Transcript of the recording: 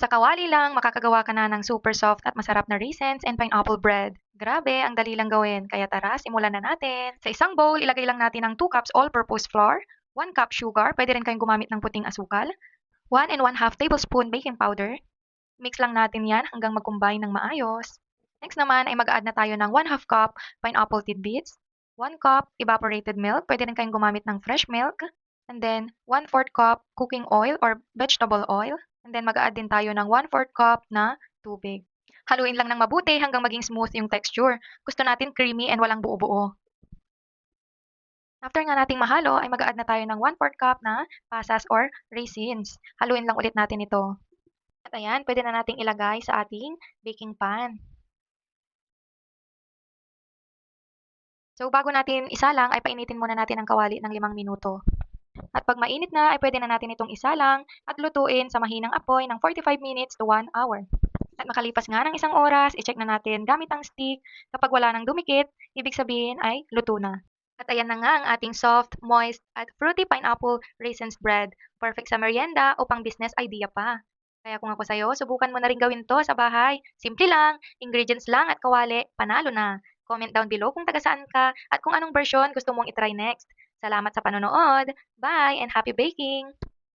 Sa kawali lang, makakagawa ka na ng super soft at masarap na raisins and pineapple bread. Grabe, ang dali lang gawin. Kaya tara, simulan na natin. Sa isang bowl, ilagay lang natin ang 2 cups all-purpose flour, 1 cup sugar, pwede rin kayong gumamit ng puting asukal, 1 and 1/2 tablespoon baking powder. Mix lang natin yan hanggang mag-combine ng maayos. Next naman ay mag-add na tayo ng 1/2 cup pineapple tidbits, 1 cup evaporated milk, pwede rin kayong gumamit ng fresh milk, and then 1/4 cup cooking oil or vegetable oil, and then mag-add din tayo ng 1/4 cup na tubig. Haluin lang ng mabuti hanggang maging smooth yung texture. Gusto natin creamy and walang buo-buo. After nga nating mahalo, ay mag-add na tayo ng 1/4 cup na pasas or raisins. Haluin lang ulit natin ito. At ayan, pwede na nating ilagay sa ating baking pan. So bago natin isalang, ay painitin muna natin ang kawali ng 5 minuto. At pag mainit na, ay pwede na natin itong isalang at lutuin sa mahinang apoy ng 45 minutes to 1 hour. At makalipas nga ng 1 oras, i-check na natin gamit ang stick. Kapag wala nang dumikit, ibig sabihin ay luto na. At ayan na nga ang ating soft, moist, at fruity pineapple raisins bread. Perfect sa merienda o pang business idea pa. Kaya kung ako sa'yo, subukan mo na rin gawin to sa bahay. Simple lang, ingredients lang at kawali, panalo na. Comment down below kung taga saan ka at kung anong version gusto mong itry next. Salamat sa panonood. Bye and happy baking!